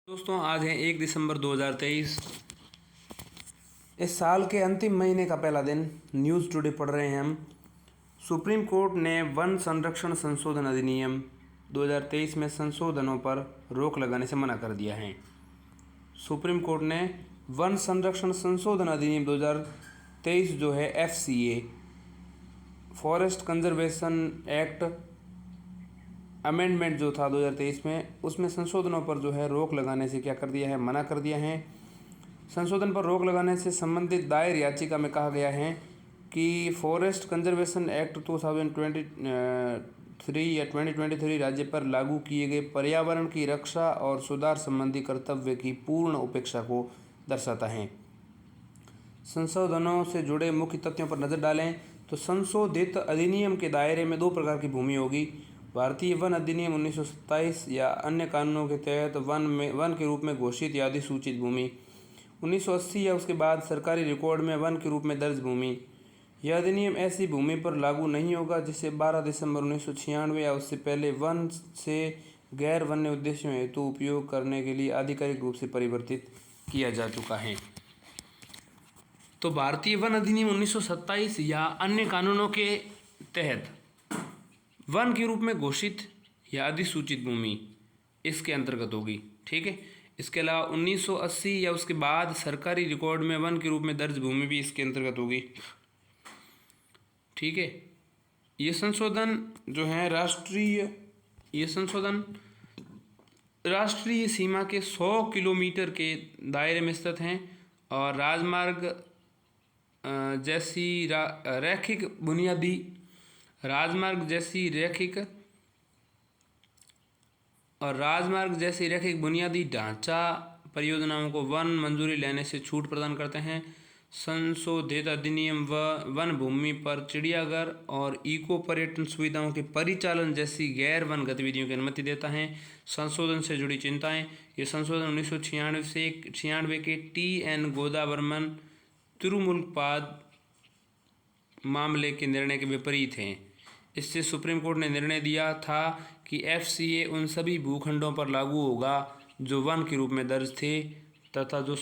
दोस्तों आज है 1 दिसंबर 2023। इस साल के अंतिम महीने का पहला दिन। न्यूज़ टुडे पढ़ रहे हैं हम। सुप्रीम कोर्ट ने वन संरक्षण संशोधन अधिनियम 2023 में संशोधनों पर रोक लगाने से मना कर दिया है। सुप्रीम कोर्ट ने वन संरक्षण संशोधन अधिनियम 2023 जो है FCA forest conservation act amendment जो था 2023 में, उसमें संशोधनों पर जो है रोक लगाने से क्या कर दिया है, मना कर दिया है। संशोधन पर रोक लगाने से संबंधित दायर याचिका में कहा गया है कि फॉरेस्ट कंजर्वेशन एक्ट 2023 या 2023 राज्य पर लागू किए गए पर्यावरण की रक्षा और सुधार संबंधी कर्तव्य की पूर्ण उपेक्षा को दर्शाता है। संशोधनों से जुड़े मुख्य तथ्यों पर नज़र डालें तो संशोधित अधिनियम के दायरे में दो प्रकार की भूमि होगी। भारतीय वन अधिनियम 1927 या अन्य कानूनों के तहत वन के रूप में घोषित या अधिसूचित भूमि, 1980 या उसके बाद सरकारी रिकॉर्ड में वन के रूप में दर्ज भूमि। यह अधिनियम ऐसी भूमि पर लागू नहीं होगा जिसे 12 दिसंबर 1996 या उससे पहले वन से गैर वन्य उद्देश्यों हेतु उपयोग करने के लिए आधिकारिक रूप से परिवर्तित किया जा चुका है। तो भारतीय वन अधिनियम 1927 या अन्य कानूनों के तहत वन के रूप में घोषित या अधिसूचित भूमि इसके अंतर्गत होगी। ठीक है। इसके अलावा 1980 या उसके बाद सरकारी रिकॉर्ड में वन के रूप में दर्ज भूमि भी इसके अंतर्गत होगी। ठीक है। ये संशोधन जो है राष्ट्रीय सीमा के 100 किलोमीटर के दायरे में स्थित हैं और राजमार्ग जैसी रैखिक बुनियादी ढांचा परियोजनाओं को वन मंजूरी लेने से छूट प्रदान करते हैं। संशोधित अधिनियम वन भूमि पर चिड़ियाघर और इको पर्यटन सुविधाओं के परिचालन जैसी गैर वन गतिविधियों की अनुमति देता है। संशोधन से जुड़ी चिंताएं। ये संशोधन 1996 के TN गोदावर्मन तिरुमुलपाद मामले के निर्णय के विपरीत हैं। इससे सुप्रीम कोर्ट ने निर्णय दिया था कि FCA उन सभी भूखंडों पर लागू होगा जो वन के रूप में दर्ज थे तथा जो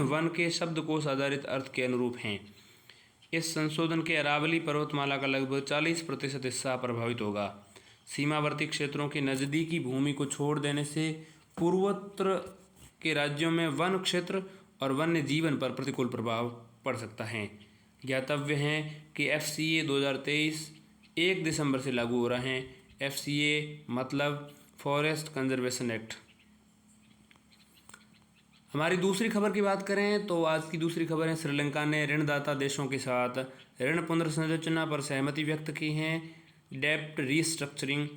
वन के शब्दकोश आधारित अर्थ के अनुरूप हैं। इस संशोधन के अरावली पर्वतमाला का लगभग 40% हिस्सा प्रभावित होगा। सीमावर्ती क्षेत्रों के नज़दीकी भूमि को छोड़ देने से पूर्वोत्तर के राज्यों में वन क्षेत्र और वन्य जीवन पर प्रतिकूल प्रभाव पड़ सकता है। ज्ञातव्य है कि FCA 2023 1 दिसंबर से लागू हो रहा है। FCA मतलब फॉरेस्ट कंजर्वेशन एक्ट। हमारी दूसरी खबर की बात करें तो आज की दूसरी खबर है, श्रीलंका ने ऋणदाता देशों के साथ ऋण पुनर्संरचना पर सहमति व्यक्त की है। डेब्ट रीस्ट्रक्चरिंग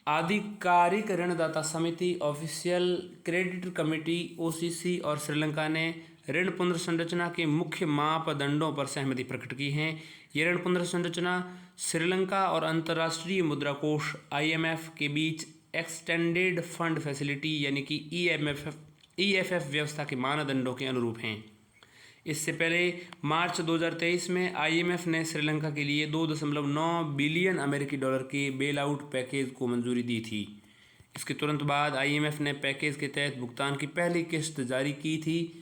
आधिकारिक ऋणदाता समिति ऑफिशियल क्रेडिट कमेटी OCC और श्रीलंका ने ऋण पुनर्संरचना के मुख्य मापदंडों पर सहमति प्रकट की है। ये ऋण पुनर्संरचना श्रीलंका और अंतर्राष्ट्रीय मुद्रा कोष IMF के बीच एक्सटेंडेड फंड फैसिलिटी यानी कि EFF व्यवस्था के मानदंडों के अनुरूप हैं। इससे पहले मार्च 2023 में IMF ने श्रीलंका के लिए $2.9 बिलियन अमेरिकी डॉलर के बेल आउट पैकेज को मंजूरी दी थी। इसके तुरंत बाद IMF ने पैकेज के तहत भुगतान की पहली किस्त जारी की थी।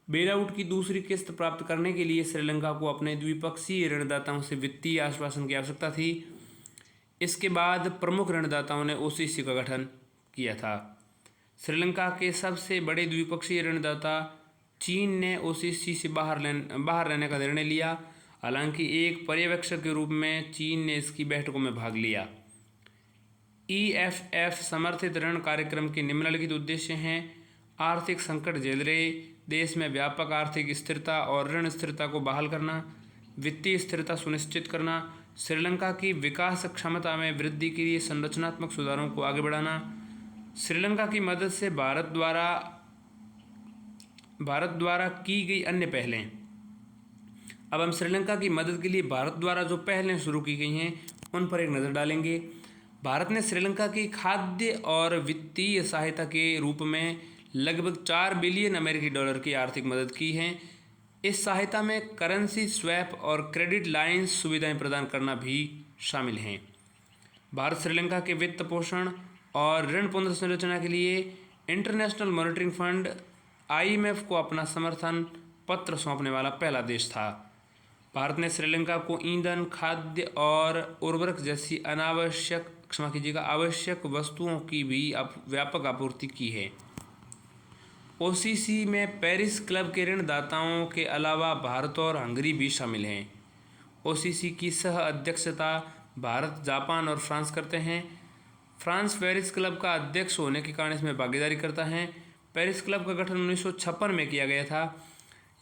बेल आउट की दूसरी किस्त प्राप्त करने के लिए श्रीलंका को अपने द्विपक्षीय ऋणदाताओं से वित्तीय आश्वासन की आवश्यकता थी। इसके बाद प्रमुख ऋणदाताओं ने OCC का गठन किया था। श्रीलंका के सबसे बड़े द्विपक्षीय ऋणदाता चीन ने OCC से बाहर रहने का निर्णय लिया। हालांकि एक पर्यवेक्षक के रूप में चीन ने इसकी बैठकों में भाग लिया। EFF समर्थित ऋण कार्यक्रम के निम्नलिखित उद्देश्य हैं: आर्थिक संकट झेल रहे देश में व्यापक आर्थिक स्थिरता और ऋण स्थिरता को बहाल करना, वित्तीय स्थिरता सुनिश्चित करना, श्रीलंका की विकास क्षमता में वृद्धि के लिए संरचनात्मक सुधारों को आगे बढ़ाना, श्रीलंका की मदद से भारत द्वारा की गई अन्य पहलें। अब हम श्रीलंका की मदद के लिए भारत द्वारा जो पहलें शुरू की गई हैं उन पर एक नज़र डालेंगे। भारत ने श्रीलंका की खाद्य और वित्तीय सहायता के रूप में लगभग $4 बिलियन अमेरिकी डॉलर की आर्थिक मदद की है। इस सहायता में करेंसी स्वैप और क्रेडिट लाइन्स सुविधाएं प्रदान करना भी शामिल हैं। भारत श्रीलंका के वित्त पोषण और ऋण पुनर्संरचना के लिए इंटरनेशनल मॉनिटरिंग फंड IMF को अपना समर्थन पत्र सौंपने वाला पहला देश था। भारत ने श्रीलंका को ईंधन, खाद्य और उर्वरक जैसी आवश्यक वस्तुओं की भी व्यापक आपूर्ति की है। OCC में पेरिस क्लब के ऋणदाताओं के अलावा भारत और हंगरी भी शामिल हैं। OCC की सह अध्यक्षता भारत, जापान और फ्रांस करते हैं। फ्रांस पेरिस क्लब का अध्यक्ष होने के कारण इसमें भागीदारी करता है। पेरिस क्लब का गठन 1956 में किया गया था।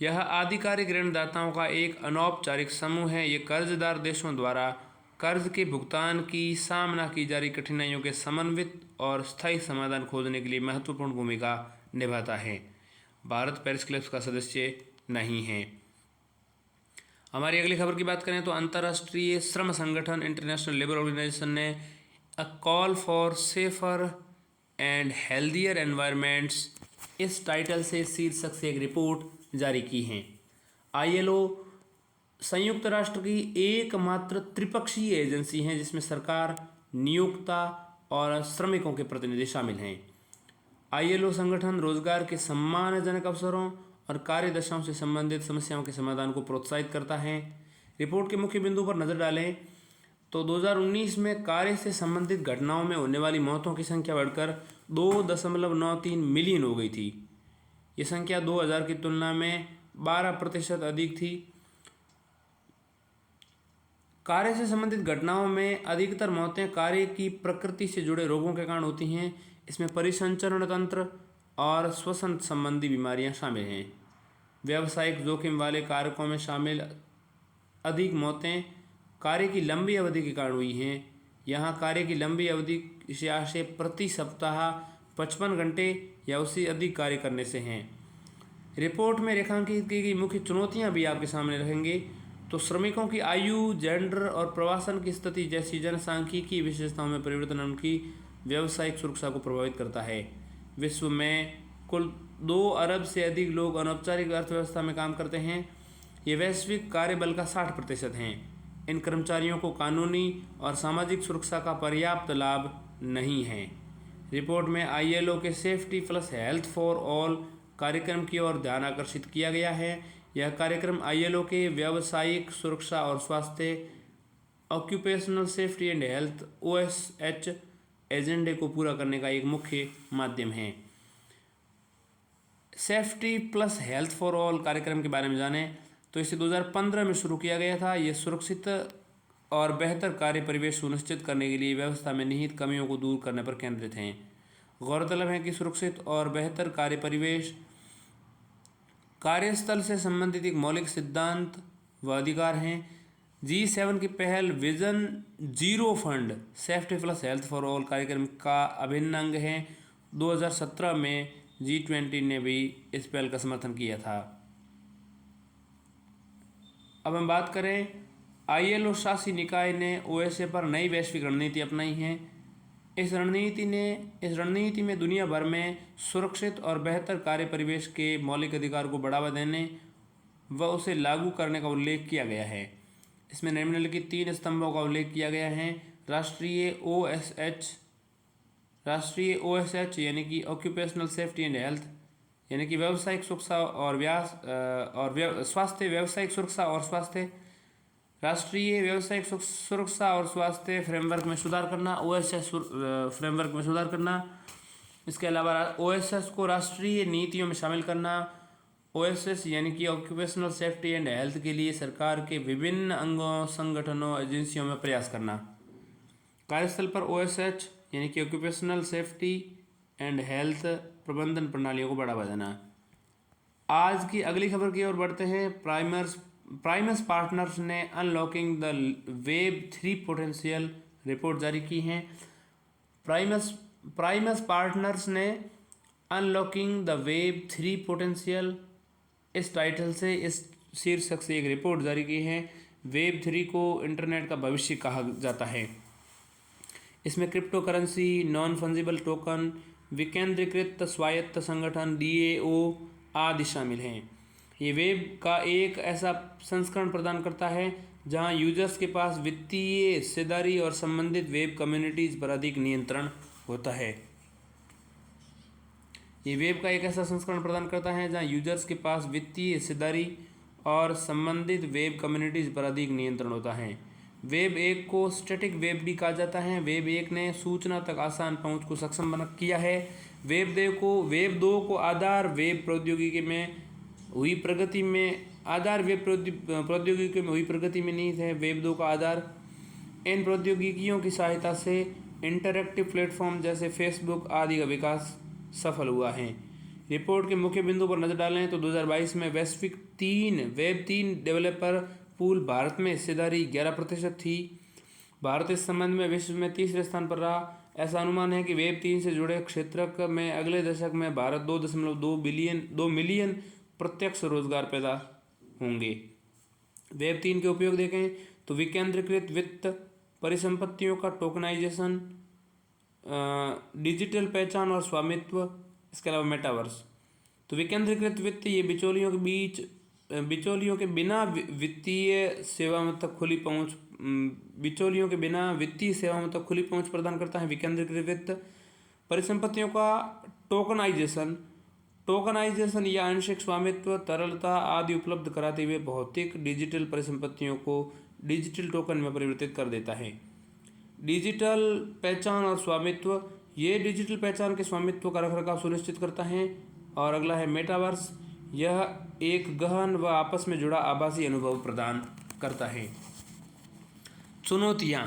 यह आधिकारिक ऋणदाताओं का एक अनौपचारिक समूह है। ये कर्जदार देशों द्वारा कर्ज के भुगतान की सामना की जा रही कठिनाइयों के समन्वित और स्थायी समाधान खोजने के लिए महत्वपूर्ण भूमिका निभाता है। भारत पेरिस क्लब का सदस्य नहीं है। हमारी अगली खबर की बात करें तो अंतर्राष्ट्रीय श्रम संगठन इंटरनेशनल लेबर ऑर्गेनाइजेशन ने a call for safer and healthier environments इस टाइटल से शीर्षक से एक रिपोर्ट जारी की है। ILO संयुक्त राष्ट्र की एकमात्र त्रिपक्षीय एजेंसी है जिसमें सरकार, नियोक्ता और श्रमिकों के प्रतिनिधि शामिल हैं। ILO संगठन रोजगार के सम्मानजनक अवसरों और कार्य दशाओं से संबंधित समस्याओं के समाधान को प्रोत्साहित करता है। रिपोर्ट के मुख्य बिंदु पर नजर डालें तो 2019 में कार्य से संबंधित घटनाओं में होने वाली मौतों की संख्या बढ़कर 2.93 मिलियन हो गई थी। ये संख्या 2000 की तुलना में 12% अधिक थी। कार्य से संबंधित घटनाओं में अधिकतर मौतें कार्य की प्रकृति से जुड़े रोगों के कारण होती हैं। इसमें परिसंचरण तंत्र और श्वसन संबंधी बीमारियां शामिल हैं। व्यावसायिक जोखिम वाले कारकों में शामिल अधिक मौतें कार्य की लंबी अवधि के कारण हुई हैं। यहाँ कार्य की लंबी अवधि से प्रति सप्ताह 55 घंटे या उससे अधिक कार्य करने से हैं। रिपोर्ट में रेखांकित की गई मुख्य चुनौतियाँ भी आपके सामने रहेंगी। तो श्रमिकों की आयु, जेंडर और प्रवासन की स्थिति जैसी जनसांख्यिकी विशेषताओं में परिवर्तन उनकी व्यावसायिक सुरक्षा को प्रभावित करता है। विश्व में कुल 2 अरब से अधिक लोग अनौपचारिक अर्थव्यवस्था में काम करते हैं। ये वैश्विक कार्यबल का 60% हैं। इन कर्मचारियों को कानूनी और सामाजिक सुरक्षा का पर्याप्त लाभ नहीं है। रिपोर्ट में ILO के safety plus health for all कार्यक्रम की ओर ध्यान आकर्षित किया गया है। यह कार्यक्रम ILO के व्यावसायिक सुरक्षा और स्वास्थ्य occupational safety and health OSH एजेंडे को पूरा करने का एक मुख्य माध्यम है। Safety plus health for all कार्यक्रम के बारे में जानें तो इसे 2015 में शुरू किया गया था। यह सुरक्षित और बेहतर कार्य परिवेश सुनिश्चित करने के लिए व्यवस्था में निहित कमियों को दूर करने पर केंद्रित हैं। गौरतलब है कि सुरक्षित और बेहतर कार्य परिवेश कार्यस्थल से संबंधित एक मौलिक सिद्धांत व अधिकार हैं। G7 की पहल vision zero fund safety plus health for all कार्यक्रम का अभिन्न अंग है। 2017 में G20 ने भी इस पहल का समर्थन किया था। अब हम बात करें ILO शासी निकाय ने OSA पर नई वैश्विक रणनीति अपनाई है। इस रणनीति में दुनिया भर में सुरक्षित और बेहतर कार्य परिवेश के मौलिक अधिकार को बढ़ावा देने व उसे लागू करने का उल्लेख किया गया है। इसमें निम्नलिखित 3 स्तंभों का उल्लेख किया गया है। राष्ट्रीय OSH यानी कि ऑक्यूपेशनल सेफ्टी एंड हेल्थ यानी कि व्यावसायिक सुरक्षा और स्वास्थ्य, व्यावसायिक सुरक्षा और स्वास्थ्य, राष्ट्रीय व्यावसायिक सुरक्षा और स्वास्थ्य फ्रेमवर्क में सुधार करना, OSH फ्रेमवर्क में सुधार करना। इसके अलावा OSH को राष्ट्रीय नीतियों में शामिल करना। OSH यानी कि ऑक्यूपेशनल सेफ्टी एंड हेल्थ के लिए सरकार के विभिन्न अंगों, संगठनों, एजेंसियों में प्रयास करना। कार्यस्थल पर OSH यानी कि ऑक्यूपेशनल सेफ्टी एंड हेल्थ प्रबंधन प्रणालियों को बढ़ावा देना। आज की अगली खबर की ओर बढ़ते हैं। प्राइमस पार्टनर्स ने unlocking the web 3 potential report जारी की है। प्राइमस पार्टनर्स ने अनलॉकिंग द वेब 3 पोटेंशियल इस टाइटल से, इस शीर्षक से एक रिपोर्ट जारी की है। वेब 3 को इंटरनेट का भविष्य कहा जाता है। इसमें crypto currency, non fungible token, विकेंद्रीकृत स्वायत्त संगठन DAO आदि शामिल हैं। ये वेब का एक ऐसा संस्करण प्रदान करता है जहां यूजर्स के पास वित्तीय हिस्सेदारी और संबंधित वेब कम्युनिटीज़ पर अधिक नियंत्रण होता है। ये वेब का एक ऐसा संस्करण प्रदान करता है जहां यूजर्स के पास वित्तीय हिस्सेदारी और संबंधित वेब कम्युनिटीज पर अधिक नियंत्रण होता है। वेब एक को स्टैटिक वेब भी कहा जाता है। वेब एक ने सूचना तक आसान पहुंच को सक्षम बना किया है। वेब दो को आधार वेब प्रौद्योगिकी में हुई प्रगति में निहित है। वेब दो का आधार इन प्रौद्योगिकियों की सहायता से इंटरैक्टिव प्लेटफॉर्म जैसे फेसबुक आदि का विकास सफल हुआ है। रिपोर्ट के मुख्य बिंदु पर नजर डालें तो 2022 में वैश्विक वेब 3 डेवलपर पूल भारत में हिस्सेदारी 11% थी। भारत इस संबंध में विश्व में तीसरे स्थान पर रहा। ऐसा अनुमान है कि वेब 3 से जुड़े क्षेत्र में अगले दशक में भारत 2 मिलियन प्रत्यक्ष रोजगार पैदा होंगे। वेब 3 के उपयोग देखें तो विकेंद्रीकृत वित्त, परिसंपत्तियों का टोकनाइजेशन, डिजिटल पहचान और स्वामित्व, इसके अलावा मेटावर्स। तो विकेंद्रीकृत वित्त ये बिचौलियों के बिना वित्तीय सेवाओं तक खुली पहुंच प्रदान करता है। विकेंद्रीकृत वित्त। परिसंपत्तियों का टोकनाइजेशन या आंशिक स्वामित्व, तरलता आदि उपलब्ध कराते हुए भौतिक डिजिटल परिसंपत्तियों को डिजिटल टोकन में परिवर्तित कर देता है। डिजिटल पहचान और स्वामित्व, ये डिजिटल पहचान के स्वामित्व का रखरखाव सुनिश्चित करता है। और अगला है मेटावर्स। यह एक गहन व आपस में जुड़ा आभासी अनुभव प्रदान करता है। चुनौतियाँ: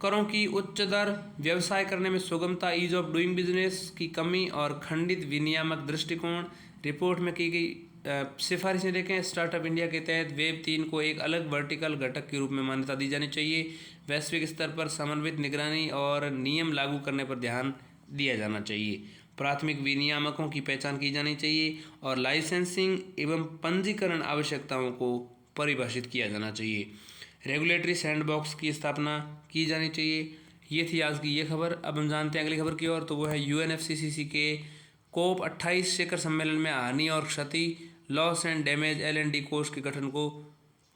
करों की उच्च दर, व्यवसाय करने में सुगमता, ईज ऑफ डूइंग बिजनेस की कमी और खंडित विनियामक दृष्टिकोण। रिपोर्ट में की गई सिफारिशें देखें। स्टार्टअप इंडिया के तहत वेब 3 को एक अलग वर्टिकल घटक के रूप में मान्यता दी जानी चाहिए। वैश्विक स्तर पर समन्वित निगरानी और नियम लागू करने पर ध्यान दिया जाना चाहिए। प्राथमिक विनियामकों की पहचान की जानी चाहिए और लाइसेंसिंग एवं पंजीकरण आवश्यकताओं को परिभाषित किया जाना चाहिए। रेगुलेटरी सैंडबॉक्स की स्थापना की जानी चाहिए। ये थी आज की ये खबर। अब हम जानते हैं अगली खबर की ओर, तो वो है UNFCCC के COP 28 शिखर सम्मेलन में हानि और क्षति, लॉस एंड डैमेज L&D कोष के गठन को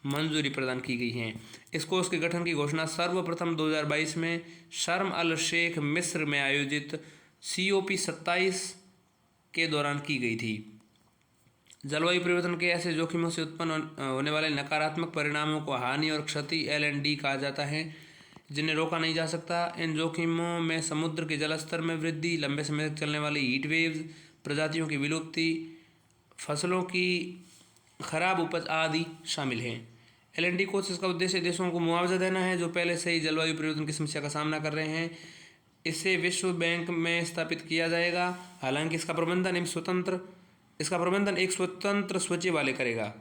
मंजूरी प्रदान की गई है। इस कोष के गठन की घोषणा सर्वप्रथम 2022 में शर्म अल शेख मिस्र में आयोजित COP 27 के दौरान की गई थी। जलवायु परिवर्तन के ऐसे जोखिमों से उत्पन्न होने वाले नकारात्मक परिणामों को हानि और क्षति L&D कहा जाता है, जिन्हें रोका नहीं जा सकता। इन जोखिमों में समुद्र के जलस्तर में वृद्धि, लंबे समय तक चलने वाली हीट वेव्स, प्रजातियों की विलुप्ति, फसलों की खराब उपज आदि शामिल हैं। L&D कोष का उद्देश्य देशों को मुआवजा देना है जो पहले से ही जलवायु परिवर्तन की समस्या का सामना कर रहे हैं। इसे विश्व बैंक में स्थापित किया जाएगा। हालांकि इसका प्रबंधन एक स्वतंत्र सचिवालय करेगा।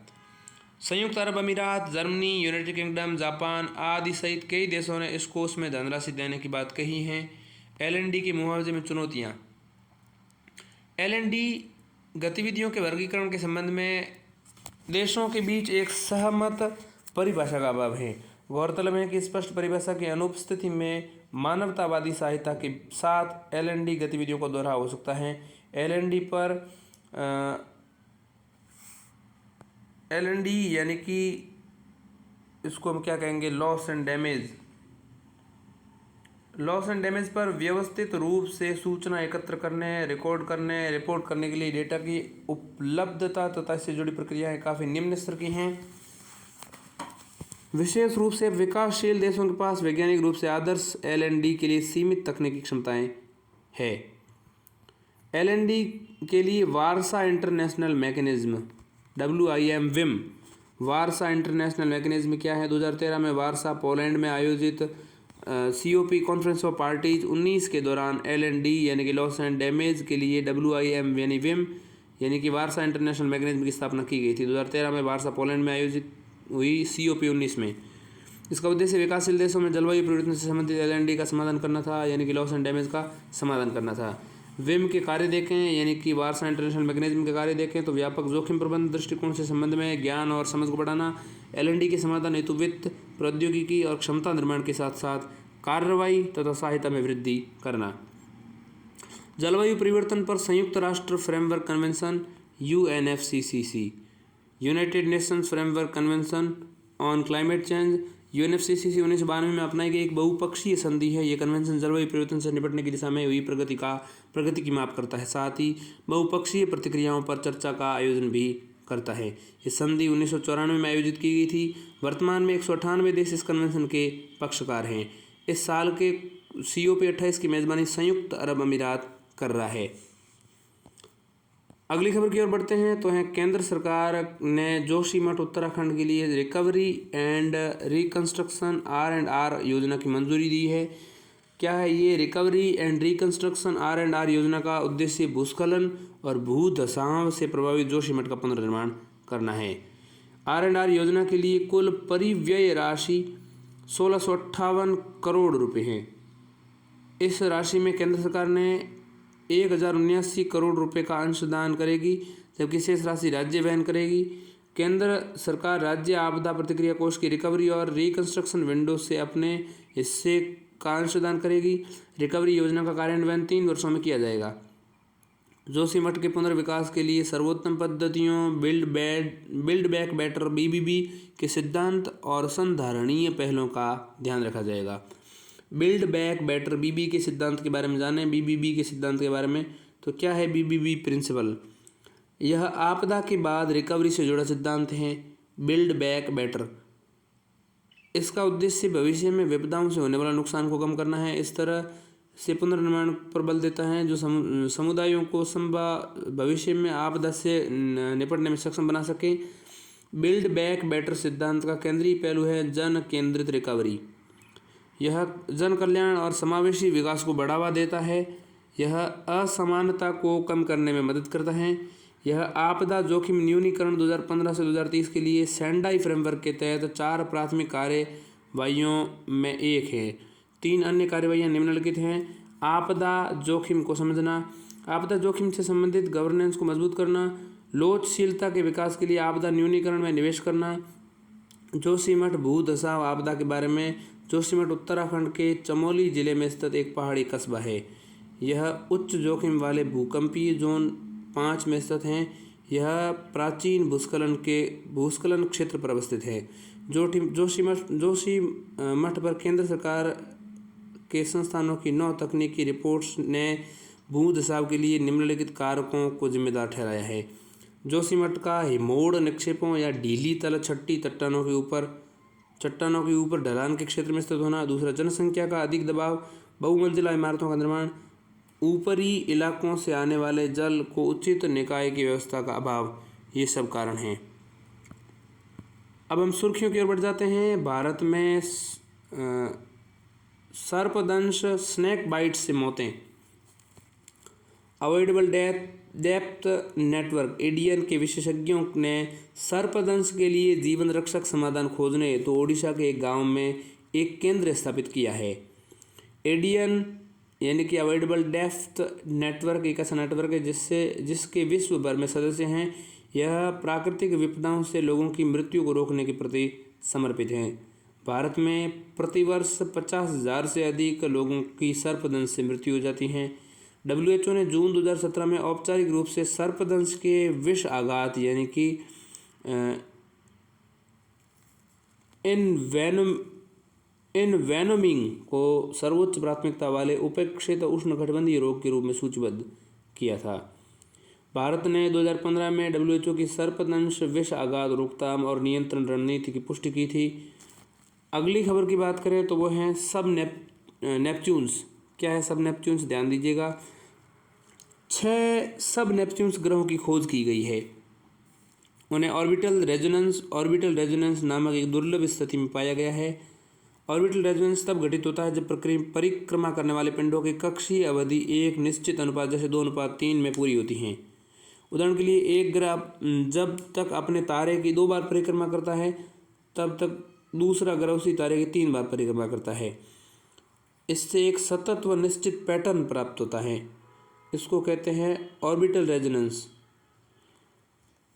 संयुक्त अरब अमीरात, जर्मनी, यूनाइटेड किंगडम, जापान आदि सहित कई देशों ने इस कोष में धनराशि देने की बात कही है। L&D के मुआवजे में चुनौतियाँ: L&D गतिविधियों के वर्गीकरण के संबंध में देशों के बीच एक सहमत परिभाषा का अभाव है। गौरतलब है कि स्पष्ट परिभाषा की अनुपस्थिति में मानवतावादी सहायता के साथ L&D गतिविधियों को दोहराव हो सकता है। L&D यानी कि इसको हम क्या कहेंगे, लॉस एंड डैमेज पर व्यवस्थित रूप से सूचना एकत्र करने, रिपोर्ट करने के लिए डेटा की उपलब्धता तथा इससे जुड़ी प्रक्रियाएं काफ़ी निम्न स्तर की हैं। विशेष रूप से विकासशील देशों के पास वैज्ञानिक रूप से आदर्श L&D के लिए सीमित तकनीकी क्षमताएं है। L&D के लिए वारसा इंटरनेशनल मैकेनिज्म WIM वारसा इंटरनेशनल मैकेनिज्म क्या है? 2013 में वारसा पोलैंड में आयोजित COP कॉन्फ्रेंस ऑफ पार्टीज 19 के दौरान L&D यानी कि लॉस एंड डैमेज के लिए WIM यानी विम यानी कि वारसा इंटरनेशनल मैकेनिज्म की स्थापना की गई थी। 2013 में वारसा पोलैंड में आयोजित हुई COP 19 में। इसका उद्देश्य विकासशील देशों में जलवायु परिवर्तन से संबंधित L&D का समाधान करना था, यानी कि लॉस एंड डैमेज का समाधान करना था। विम के कार्य देखें, यानी कि वारसा इंटरनेशनल मैकेनिज्म के कार्य देखें तो व्यापक जोखिम प्रबंधन दृष्टिकोण से संबंध में ज्ञान और समझ को बढ़ाना, L&D के समाधान हेतु वित्त, प्रौद्योगिकी और क्षमता निर्माण के साथ साथ कार्रवाई तथा सहायता में वृद्धि करना। जलवायु परिवर्तन पर संयुक्त राष्ट्र framework convention UNFCCC, United Nations framework convention on climate change, UNFCCC 1992 में अपनाई गई एक बहुपक्षीय संधि है। यह कन्वेंशन जलवायु परिवर्तन से निपटने की दिशा में हुई प्रगति की माप करता है, साथ ही बहुपक्षीय प्रतिक्रियाओं पर चर्चा का आयोजन भी करता है। ये संधि 1994 में आयोजित की गई थी। वर्तमान में 198 देश इस कन्वेंशन के पक्षकार हैं। इस साल के COP28 की मेजबानी संयुक्त अरब अमीरात कर रहा है। अगली खबर की ओर बढ़ते हैं तो है केंद्र सरकार ने जोशीमठ उत्तराखंड के लिए रिकवरी एंड रिकंस्ट्रक्शन R&R योजना की मंजूरी दी है। क्या है ये रिकवरी एंड रिकंस्ट्रक्शन R&R योजना का उद्देश्य भूस्खलन और भूधसाव से प्रभावित जोशीमठ का पुनर्निर्माण करना है। R&R योजना के लिए कुल परिव्यय राशि 1658 करोड़ रुपए है। इस राशि में केंद्र सरकार ने 1079 करोड़ रुपए का अंशदान करेगी, जबकि शेष राशि राज्य वहन करेगी। केंद्र सरकार राज्य आपदा प्रतिक्रिया कोष की रिकवरी और रिकंस्ट्रक्शन विंडो से अपने हिस्से का अंशदान करेगी। रिकवरी योजना का कार्यान्वयन 3 वर्षों में किया जाएगा। जोशीमठ के पुनर्विकास के लिए सर्वोत्तम पद्धतियों, बिल्ड बैक बेटर BBB के सिद्धांत और संधारणीय पहलों का ध्यान रखा जाएगा। बिल्ड बैक बेटर BBB के सिद्धांत के बारे में जानें। BBB के सिद्धांत के बारे में तो क्या है BBB प्रिंसिपल? यह आपदा के बाद रिकवरी से जुड़ा सिद्धांत है। बिल्ड बैक बेटर इसका उद्देश्य भविष्य में विपदाओं से होने वाला नुकसान को कम करना है। इस तरह से पुनर्निर्माण पर बल देता है जो समुदायों को भविष्य में आपदा से निपटने में सक्षम बना सके। बिल्ड बैक बेटर सिद्धांत का केंद्रीय पहलू है जन केंद्रित रिकवरी। यह जन कल्याण और समावेशी विकास को बढ़ावा देता है। यह असमानता को कम करने में मदद करता है। यह आपदा जोखिम न्यूनीकरण 2015 से 2030 के लिए सेंडाई फ्रेमवर्क के तहत 4 प्राथमिक कार्यवाहियों में एक है। 3 अन्य कार्यवाहियाँ निम्नलिखित हैं। आपदा जोखिम को समझना, आपदा जोखिम से संबंधित गवर्नेंस को मजबूत करना, लोचशीलता के विकास के लिए आपदा न्यूनीकरण में निवेश करना। जोशीमठ भूधसाव आपदा के बारे में जोशीमठ उत्तराखंड के चमोली जिले में स्थित एक पहाड़ी कस्बा है। यह उच्च जोखिम वाले भूकंपीय जोन 5 में स्थित हैं। यह प्राचीन भूस्खलन क्षेत्र पर अवस्थित है। जोशीमठ पर केंद्र सरकार के संस्थानों की 9 तकनीकी रिपोर्ट्स ने भूधसाव के लिए निम्नलिखित कारकों को जिम्मेदार ठहराया है। जोशीमठ का हिमोड़ निक्षेपों या ढीली तलछटी चट्टानों के ऊपर ढलान के क्षेत्र में स्थित होना। दूसरा, जनसंख्या का अधिक दबाव, बहुमंजिला इमारतों का निर्माण, ऊपरी इलाकों से आने वाले जल को उचित निकाय की व्यवस्था का अभाव, ये सब कारण हैं। अब हम सुर्खियों की ओर बढ़ जाते हैं। भारत में सर्पदंश स्नेक बाइट से मौतें। अवॉइडेबल डेप्थ नेटवर्क ADN के विशेषज्ञों ने सर्पदंश के लिए जीवन रक्षक समाधान खोजने तो ओडिशा के एक गांव में एक केंद्र स्थापित किया है। ADN यानी कि अवॉइडेबल डेप्थ नेटवर्क एक ऐसा नेटवर्क है जिसके विश्व भर में सदस्य हैं। यह प्राकृतिक विपदाओं से लोगों की मृत्यु को रोकने के प्रति समर्पित है। भारत में प्रतिवर्ष 50,000 से अधिक लोगों की सर्पदंश से मृत्यु हो जाती है। WHO ने जून 2017 में औपचारिक रूप से सर्पदंश के विष आघात यानी कि एनवेनोमिंग को सर्वोच्च प्राथमिकता वाले उपेक्षित उष्णकटिबंधीय रोग के रूप में सूचीबद्ध किया था। भारत ने 2015 में WHO की सर्पदंश विष आघात रोकथाम और नियंत्रण रणनीति की पुष्टि की थी। अगली खबर की बात करें तो वो है सब नेपच्यून्स। क्या है सब नेपच्यून्स? ध्यान दीजिएगा। 6 सब नेपच्यून्स ग्रहों की खोज की गई है। उन्हें ऑर्बिटल रेजोनेंस नामक एक दुर्लभ स्थिति में पाया गया है। ऑर्बिटल रेजोनेंस तब घटित होता है जब परिक्रमा करने वाले पिंडों की कक्षीय अवधि एक निश्चित अनुपात जैसे 2:3 में पूरी होती है। उदाहरण के लिए एक ग्रह जब तक अपने तारे की 2 बार परिक्रमा करता है तब तक दूसरा ग्रह उसी तारे की 3 बार परिक्रमा करता है। इससे एक सतत व निश्चित पैटर्न प्राप्त होता है। इसको कहते हैं ऑर्बिटल रेजोनेंस।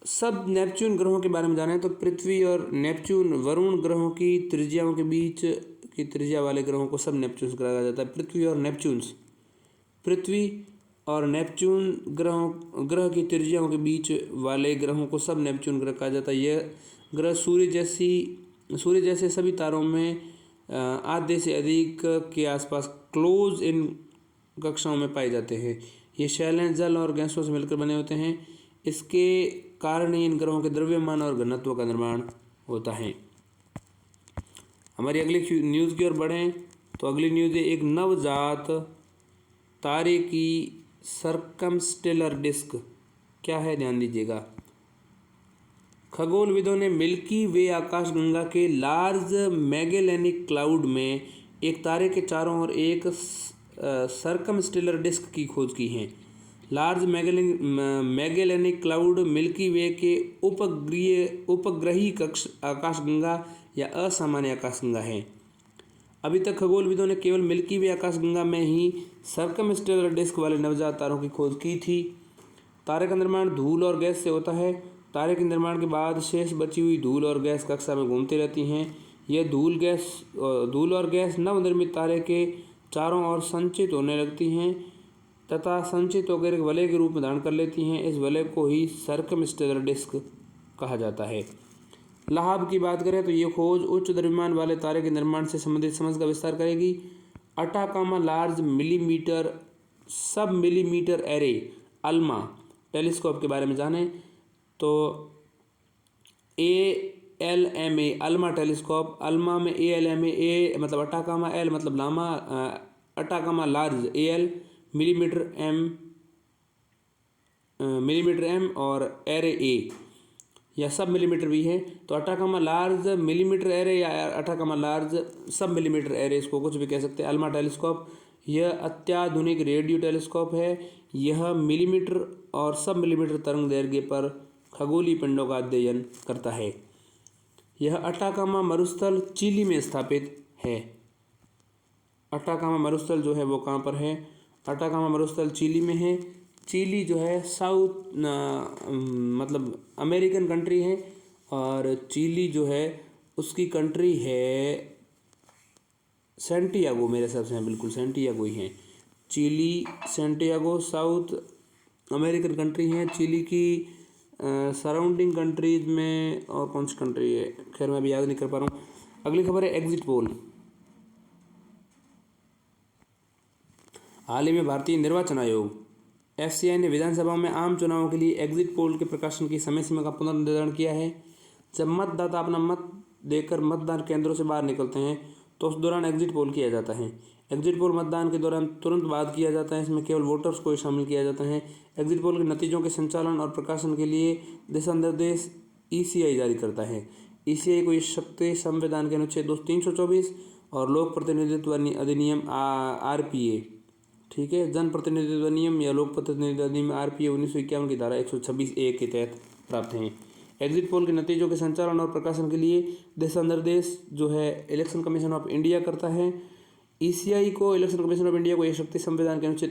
सब नेपच्यून ग्रहों के बारे में जानें तो पृथ्वी और नेपच्यून वरुण ग्रहों की त्रिज्याओं के बीच की त्रिज्या वाले ग्रहों को सब नेपच्यून्स कहा जाता है। पृथ्वी और नेपच्यून ग्रह की त्रिज्याओं के बीच वाले ग्रहों को सब नेपच्यून ग्रह कहा जाता है। यह ग्रह सूर्य जैसी सूर्य जैसे सभी तारों में आधे से अधिक के आसपास क्लोज इन कक्षाओं में पाए जाते हैं। ये शैलें जल और गैसों से मिलकर बने होते हैं। इसके कारण ही इन ग्रहों के द्रव्यमान और घनत्व का निर्माण होता है। हमारी अगली न्यूज़ की ओर बढ़ें तो अगली न्यूज़ है एक नवजात तारे की सर्कमस्टेलर डिस्क। क्या है, ध्यान दीजिएगा। खगोलविदों ने मिल्की वे आकाशगंगा के लार्ज मैगेलेनिक क्लाउड में एक तारे के चारों ओर एक सर्कमस्टेलर डिस्क की खोज की है। लार्ज मैगेलेनिक क्लाउड मिल्की वे के उपग्रही कक्ष आकाशगंगा या असामान्य आकाशगंगा है। अभी तक खगोलविदों ने केवल मिल्की वे आकाशगंगा में ही सर्कमस्टेलर डिस्क वाले नवजात तारों की खोज की थी। तारे का निर्माण धूल और गैस से होता है। तारे के निर्माण के बाद शेष बची हुई धूल और गैस कक्षा में घूमती रहती हैं। यह धूल और गैस नवनिर्मित तारे के चारों ओर संचित होने लगती हैं तथा संचित होकर एक वलय के रूप में धारण कर लेती हैं। इस वलय को ही सर्कमस्टेलर डिस्क कहा जाता है। लाभ की बात करें तो ये खोज उच्च द्रव्यमान वाले तारे के निर्माण से संबंधित समझ का विस्तार करेगी। Atacama large sub millimetre array Alma telescope के बारे में जानें तो ALMA अल्मा टेलीस्कोप, अल्मा में ALMA, ए मतलब अटाकामा, एल मतलब लामा, Atacama large AL, millimetre M और एरे A या सब मिलीमीटर भी है। तो अटाकामा लार्ज मिलीमीटर एरे या Atacama large sub millimetre array, इसको कुछ भी कह सकते हैं। अल्मा टेलीस्कोप यह अत्याधुनिक रेडियो टेलीस्कोप है। यह मिलीमीटर और सब मिलीमीटर तरंग दैर्घ्य पर खगोलीय पिंडों का अध्ययन करता है। यह अटाकामा मरुस्थल चिली में स्थापित है। अटाकामा मरुस्थल जो है वो कहाँ पर है? अटाकामा मरुस्थल चिली में है। चिली जो है साउथ मतलब अमेरिकन कंट्री है और चिली जो है उसकी कंट्री है सैंटियागो, मेरे हिसाब से बिल्कुल सैंटियागो ही है। Chile Santiago South American country है। चिली की सराउंडिंग कंट्रीज में और कौन सी कंट्री है, खैर मैं अभी याद नहीं कर पा रहा हूँ। अगली खबर है एग्जिट पोल। हाल ही में भारतीय निर्वाचन आयोग FCI ने विधानसभा में आम चुनावों के लिए एग्जिट पोल के प्रकाशन की समय सीमा का पुनर्निर्धारण किया है। जब मतदाता अपना मत देकर मतदान केंद्रों से बाहर निकलते हैं तो उस दौरान एग्जिट पोल किया जाता है। एग्जिट पोल मतदान के दौरान तुरंत बाद किया जाता है। इसमें केवल वोटर्स को ही शामिल किया जाता है। एग्जिट पोल के नतीजों के संचालन और प्रकाशन के लिए दिशा निर्देश ECI जारी करता है। ECI को इस शक्ति संविधान के अनुच्छेद 324 और लोक प्रतिनिधित्व अधिनियम RPA, ठीक है, जन प्रतिनिधित्व नियम या लोक प्रतिनिधित्व अधिनियम RPA 1951 की धारा 126A के तहत प्राप्त हैं। एग्जिट पोल के नतीजों के संचालन और प्रकाशन के लिए दिशा निर्देश जो है इलेक्शन कमीशन ऑफ इंडिया करता है। ECI को, इलेक्शन कमीशन ऑफ इंडिया को, यह शक्ति संविधान के अनुच्छेद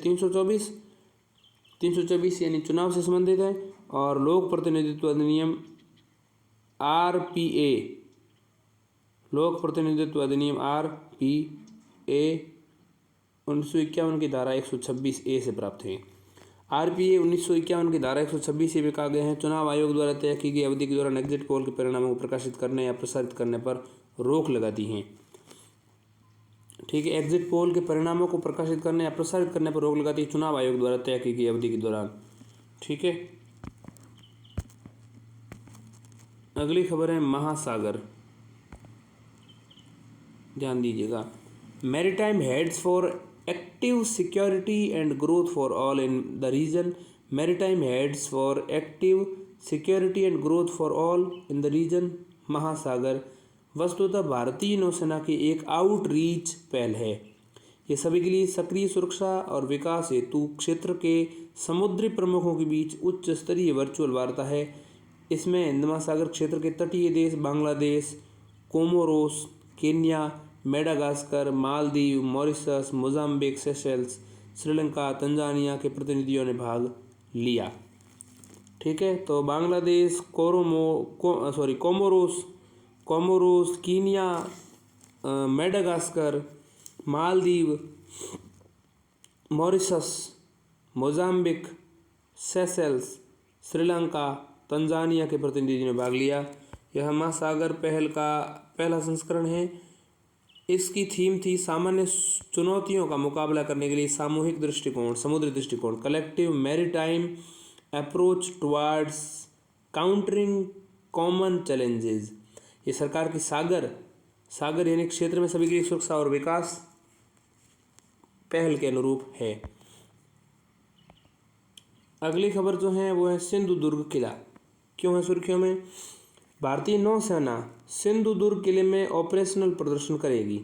324 यानी चुनाव से संबंधित है। और लोक प्रतिनिधित्व अधिनियम RPA, लोक प्रतिनिधित्व अधिनियम RPA 1951 की धारा 126A से प्राप्त है। RPA 1951 की धारा 126A में कहा गया है चुनाव आयोग द्वारा तय की गई अवधि के दौरान एग्जिट पोल के परिणामों को प्रकाशित करने या प्रसारित करने पर रोक लगा दी है। ठीक है, एग्जिट पोल के परिणामों को प्रकाशित करने या प्रसारित करने पर रोक लगाती है चुनाव आयोग द्वारा तय की गई अवधि के दौरान। ठीक है, अगली खबर है महासागर। ध्यान दीजिएगा। Maritime heads for active security and growth for all in the region. Maritime heads for active security and growth for all in the region. महासागर वस्तुतः भारतीय नौसेना की एक आउटरीच पहल है। ये सभी के लिए सक्रिय सुरक्षा और विकास हेतु क्षेत्र के समुद्री प्रमुखों के बीच उच्च स्तरीय वर्चुअल वार्ता है। इसमें हिंद महासागर क्षेत्र के तटीय देश Bangladesh, Comoros, Kenya, Madagascar, Maldives, Mauritius, Mozambique, Seychelles, Sri Lanka, Tanzania के प्रतिनिधियों ने भाग लिया। ठीक है, तो Bangladesh, Comoros, Kenya, Madagascar, Maldives, Mauritius, Mozambique, Seychelles, Sri Lanka, Tanzania के प्रतिनिधियों ने भाग लिया। यह महासागर पहल का पहला संस्करण है। इसकी थीम थी सामान्य चुनौतियों का मुकाबला करने के लिए सामूहिक दृष्टिकोण, समुद्री दृष्टिकोण, collective maritime approach towards countering common challenges. ये सरकार की सागर यानी क्षेत्र में सभी की सुरक्षा और विकास पहल के अनुरूप है। अगली खबर जो है वो है सिंधु दुर्ग किला क्यों है सुर्खियों में। भारतीय नौसेना सिंधु दुर्ग किले में ऑपरेशनल प्रदर्शन करेगी।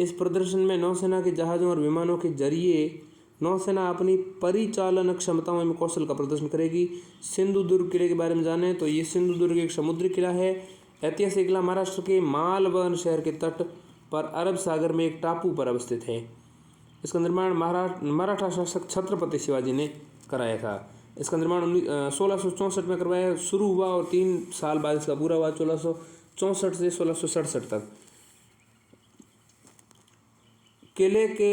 इस प्रदर्शन में नौसेना के जहाज़ों और विमानों के जरिए नौसेना अपनी परिचालन क्षमताओं में कौशल का प्रदर्शन करेगी। सिंधु दुर्ग किले के बारे में जाने तो ये सिंधु दुर्ग एक समुद्री किला है। ऐतिहासिक किला महाराष्ट्र के मालवण शहर के तट पर अरब सागर में एक टापू पर अवस्थित है। इसका निर्माण मराठा शासक छत्रपति शिवाजी ने कराया था। इसका निर्माण 1664 में करवाया शुरू हुआ और 3 साल बाद इसका पूरा हुआ 1664 से 1667 तक। किले के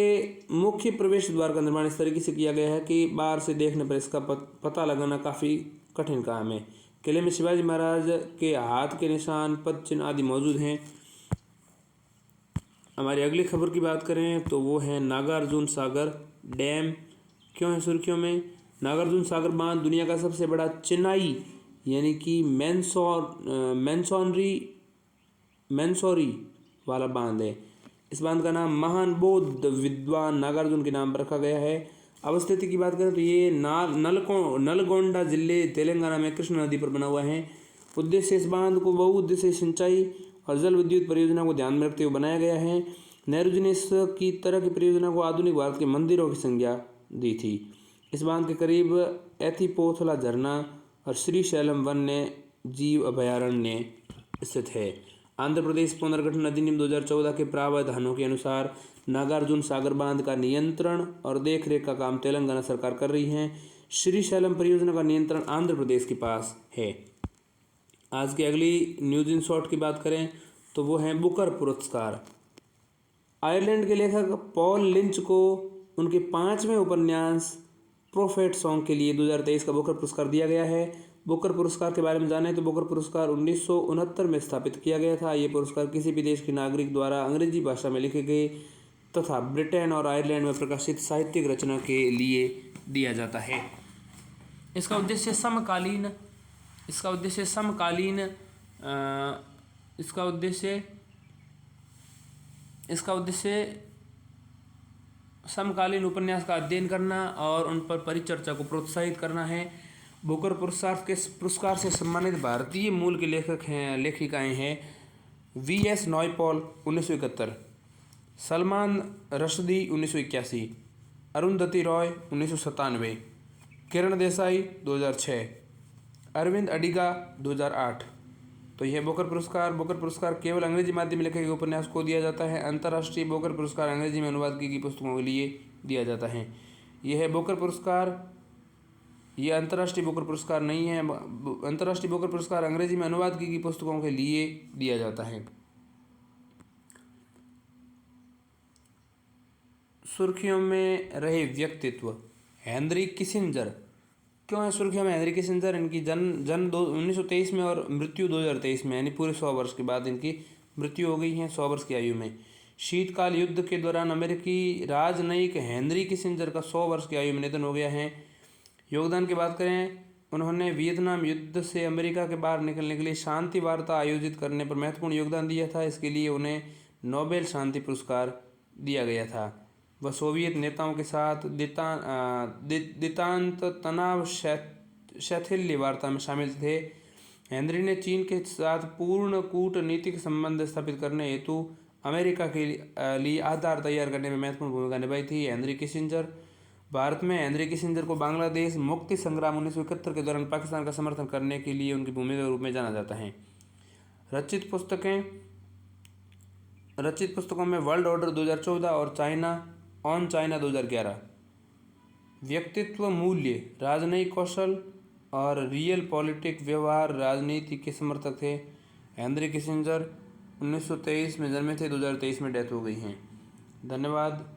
मुख्य प्रवेश द्वार का निर्माण इस तरीके से किया गया है कि बाहर से देखने पर इसका पता लगाना काफ़ी कठिन काम है। किले में शिवाजी महाराज के हाथ के निशान, पद चिन्ह आदि मौजूद हैं। हमारी अगली खबर की बात करें तो वो है नागार्जुन सागर डैम क्यों है सुर्खियों में। नागार्जुन सागर बांध दुनिया का सबसे बड़ा चिनाई यानी कि मैनसौरी वाला बांध है। इस बांध का नाम महान बौद्ध विद्वान नागार्जुन के नाम पर रखा गया है। अवस्थिति की बात करें तो ये नलगोंडा जिले तेलंगाना में कृष्ण नदी पर बना हुआ है। उद्देश्य इस बांध को बहुउद्देशीय सिंचाई और जल विद्युत परियोजना को ध्यान में रखते हुए बनाया गया है। नेहरू जी ने इस की तरह की परियोजना को आधुनिक भारत के मंदिरों की संज्ञा दी थी। इस बांध के करीब एथिपोथला झरना और श्री शैलम वन्य जीव अभयारण्य स्थित है। आंध्र प्रदेश पुनर्गठन अधिनियम 2014 के प्रावधानों के अनुसार नागार्जुन सागर बांध का नियंत्रण और देखरेख का काम तेलंगाना सरकार कर रही है। श्री शैलम परियोजना का नियंत्रण आंध्र प्रदेश के पास है। आज की अगली न्यूज इन शॉर्ट की बात करें तो वो है बुकर पुरस्कार। आयरलैंड के लेखक पॉल लिंच को उनके 5वें उपन्यास प्रोफेट सॉन्ग के लिए 2023 का बुकर पुरस्कार दिया गया है। बुकर पुरस्कार के बारे में जाने तो बुकर पुरस्कार 1969 में स्थापित किया गया था। ये पुरस्कार किसी भी देश के नागरिक द्वारा अंग्रेजी भाषा में लिखे गए तथा ब्रिटेन और आयरलैंड में प्रकाशित साहित्यिक रचना के लिए दिया जाता है। इसका उद्देश्य समकालीन उपन्यास का अध्ययन करना और उन पर परिचर्चा को प्रोत्साहित करना है। बुकर पुरस्कार से सम्मानित भारतीय मूल के लेखिकाएं हैं V.S. नॉयपॉल 1971, सलमान रश्दी 1981, अरुंधति रॉय 1997, किरण देसाई 2006, अरविंद अडिगा 2008। तो यह बुकर पुरस्कार केवल अंग्रेजी माध्यम में लिखे गए उपन्यास को दिया जाता है। अंतर्राष्ट्रीय बुकर पुरस्कार अंग्रेजी में अनुवाद की गई पुस्तकों के लिए दिया जाता है। यह अंतर्राष्ट्रीय बुकर पुरस्कार नहीं है। अंतर्राष्ट्रीय बुकर पुरस्कार अंग्रेजी में अनुवाद की गई पुस्तकों के लिए दिया जाता है। सुर्खियों में रहे व्यक्तित्व हेनरी किसिंजर क्यों है सुर्खियों में हेनरी किसिंजर। इनकी जन्म 1923 में और मृत्यु 2023 में यानी पूरे 100 वर्ष के बाद इनकी मृत्यु हो गई है 100 वर्ष की आयु में। शीतकाल युद्ध के दौरान अमेरिकी राजनयिक हेनरी किसिंजर का 100 वर्ष की आयु में निधन हो गया है। योगदान की बात करें उन्होंने वियतनाम युद्ध से अमेरिका के बाहर निकलने के लिए शांति वार्ता आयोजित करने पर महत्वपूर्ण योगदान दिया था। इसके लिए उन्हें नोबेल शांति पुरस्कार दिया गया था। वह सोवियत नेताओं के साथ दितांत तनाव शैथिल्य वार्ता में शामिल थे। हेनरी ने चीन के साथ पूर्ण कूटनीतिक संबंध स्थापित करने हेतु अमेरिका के लिए आधार तैयार करने में महत्वपूर्ण भूमिका निभाई थी। हेनरी किसिंजर भारत में हेनरी किसिंजर को बांग्लादेश मुक्ति संग्राम 1971 के दौरान पाकिस्तान का समर्थन करने के लिए उनकी भूमिका के रूप में जाना जाता है। रचित पुस्तकों में वर्ल्ड ऑर्डर 2014 और चाइना 2011। व्यक्तित्व मूल्य राजनयिक कौशल और रियल पॉलिटिक व्यवहार राजनीति के समर्थक थे। हेनरी किसिंजर 1923 में जन्मे थे, 2023 में डेथ हो गई हैं। धन्यवाद।